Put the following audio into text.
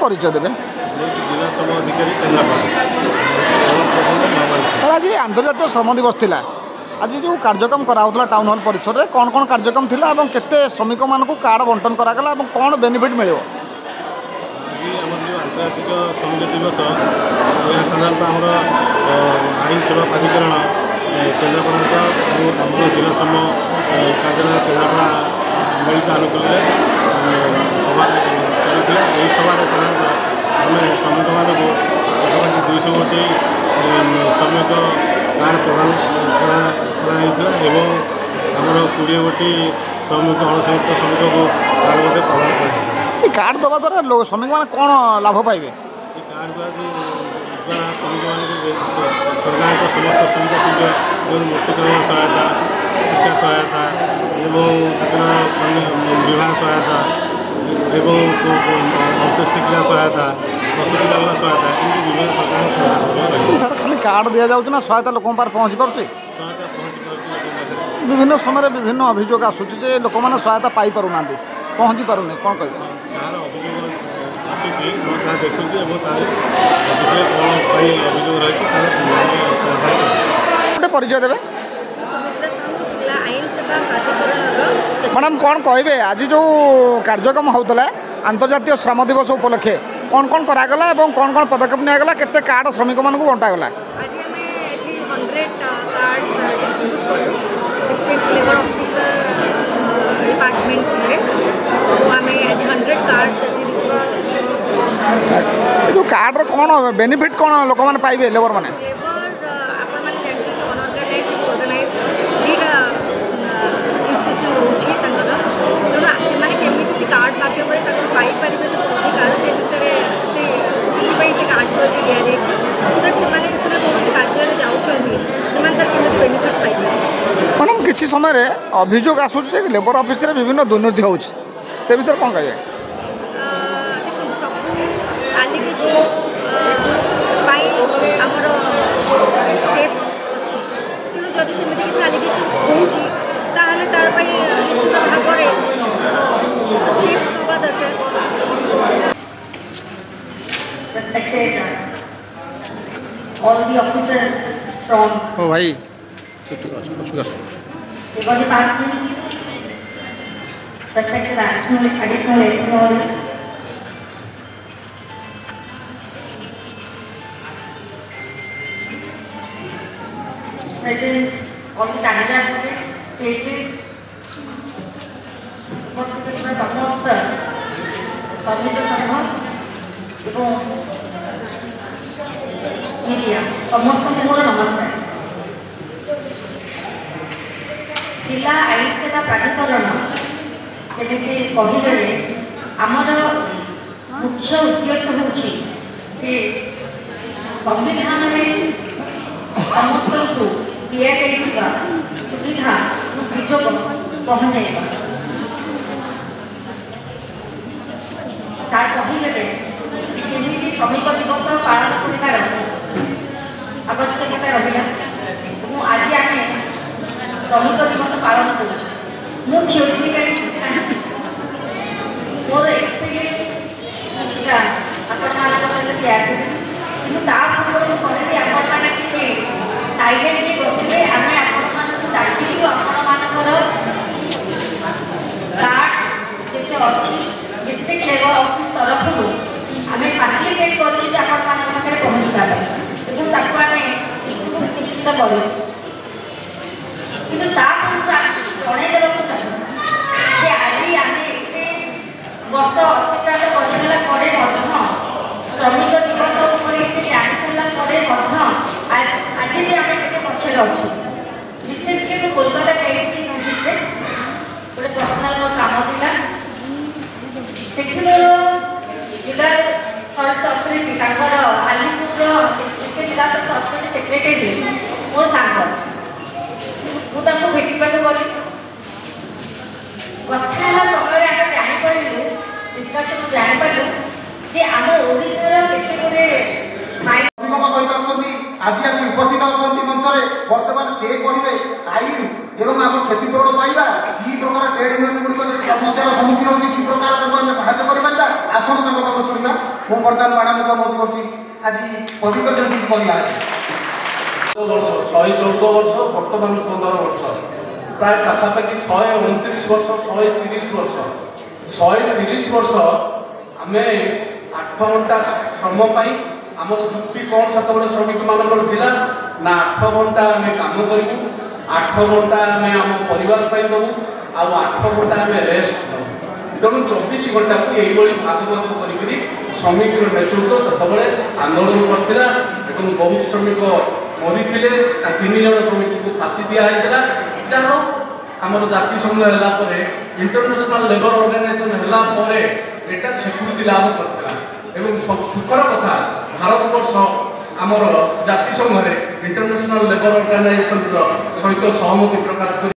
परिचय देवे जिला श्रम अधिकारी सर आज अंतर्जातीय श्रम दिवस थिला आज जो कार्यक्रम कराउला टाउन हॉल परिसर में कौन कौन कार्यक्रम थिला एवं केते श्रमिक मानक कार्ड बंटन करागला एवं कौन बेनिफिट मिले आज आम जो आंतर्जातिक श्रमिक दिवस यह साधारणतः आम आईन सेवा प्राधिकरण केन्द्रापड़ा जिला श्रम कार्यालय केन्द्रापड़ा मिलित आनुकूल्य सभा चलता यही सभा साधारणतः आम श्रमिक मानक पाखापाखि 200 गोटी श्रमिक कार्ड प्रदान एवं आमर 20 गोटी श्रमिक अणसंयुक्त श्रमिक को कार्ड प्रदान कर कार्ड दवा द्वारा श्रमिक मैंने कौन लाभ पाइबे कार्ड द्वारा श्रमिक मान सरकार समस्त सुविधा सुजोग जो मृत्युकालीन सहायता शिक्षा सहायता विवाह सहायता अंत्येष्टिक्रिया सहायता प्रसूतिकालीन सहायता एमती विभिन्न सरकार सहायता सर खाली कार्ड दि जाऊँ ना सहायता लोक पहुँची पार्टी सहायता पहुँची पार्टी विभिन्न समय विभिन्न अभियोग आसूचे लोक मैंने सहायता पाई पारना पहुँची पारुनी कौन कह जार अभियोग आसूची मैं देखुची विषय कौन अभियोग रही गोटे परिचय देवे मैडम कौन कहे आज जो कार्यक्रम होता अंतर्जातीय श्रम दिवस उपलक्षे कौन करागला और कौन पदक्षेप निगला केते कार्ड श्रमिक मानक बंटागला आज आम ये 100 कार्ड्स डिस्ट्रीब्यूट कलु डिस्ट्रिक्ट लेबर ऑफिसर डिपार्टमेंट थे तो आम आज 100 कार्ड्स आज डिस्ट्रीब्यूट जो कार्ड कौन बेनिफिट कौन लोक मैंने पाइबे लेबर मैंने लेबर आपण मैंने जानते अनऑर्गेनाइज ऑर्गेनाइज्ड दुईटा इंस्टीट्यूशन रोचे तेणु से केमी से कार्ड माध्यम पाइपर सब अधिकार से विषय से कार्ड को दि जाए सो दैट से कौन कार्य जाऊँच बेनिफिट्स पाइपर मैडम किसी समय अभियोग आसूचे लेबर ऑफिस रे विभिन्न दुर्नीति हो विषय कौन कहे देखो सब आलिगेशंस आमर स्टेप्स अच्छी तेणु जदि सेमती किसी आलिगेशंस होची ताहले तार पई निश्चित भाव में स्टेप्स नवा दरकार respected all the officers from ओ भाई Labor Department, respected additional SMO, present all the panel advocates, cateries, उपस्थित ଥିବା ସମସ୍ତ ଶ୍ରମିକ ସଂଘ ଏବଂ मीडिया समस्त मोर नमस्कार। जिला आईन सेवा प्राधिकरण जमी कहले आमर मुख्य उद्देश्य होची संविधान में समस्त को दि जाइथिबा सुविधा सुजोग पहुँचाइबा तार कहले केमी श्रमिक दिवस पालन कर आवश्यकता रहा आज आम श्रमिक दिवस पालन कर थियोरिटिकली छुट्टी ना मोर एक्सपीरियंस किछटा आपण मानक सहित शेयर करी कि पूर्व कहली आपण मैंने साइलेंटली बसले आम आपण डाकिचु आपण मानकर कार्ड जिते अच्छी डिस्ट्रिक्ट लेबर ऑफिस तरफ आम फैसिलिटेट कर पहुँचता आम निश्चित करूँ कि जनईदेवा चाहूँ जे आज आम एत वर्ष अतिक्रांत करगला श्रमिक दिवस जानी सारा आज भी आम के पछे अच्छु रिसेंटली तो कोलकाता जाइए गोटे पर्सनाल काम था मोर legal service authority Alipur district legal service authority secretary मोर सांग मुझे भेटाक गली कथा समय आम जापरू डिस्कसन जापरू जे आम ओडार केते गुड़े सहित आज आसी उपस्थित अच्छा मंच बर्तमान से कहे आईन एवं आम क्षतिपूरण पाइबा कि प्रकार ट्रेड यूनियन गुड़िक समस्या सम्मुखीन होती कि प्रकार साहय कर आसतु शुणा। ମୁଁ ବର୍ତ୍ତମାନ ମ୍ୟାଡ଼ାମଙ୍କୁ ଅନୁରୋଧ କରୁଛି ଆଜି ପବିତ୍ର ଦିନ କରିବା वर्ष 114 वर्ष बर्तमान 15 वर्ष प्राय पाखापाखि 129 वर्ष 130 वर्ष 130 वर्ष आम 8 घंटा श्रम आम युक्ति कौन सब श्रमिक मानकर थिला ना 8 घंटा आम काम करूँ 8 घंटा आम आम परिवार दबू आ 8 घंटा आम रेस्ट तेणु 24 घंटा को यही भागवत करी श्रमिक नेतृत्व से आंदोलन करता बहुत श्रमिक मरी 3 जन श्रमिक को फाँसी दिखाई जहाँ आमर जातिसंघ है इंटरनेशनल लेबर ऑर्गेनाइजेशन है स्वीकृति लाभ करता सुखर कथा भारत वर्ष आमर जातिसंघ इंटरनेशनल लेबर ऑर्गेनाइजेशन सहित सहमति प्रकाश कर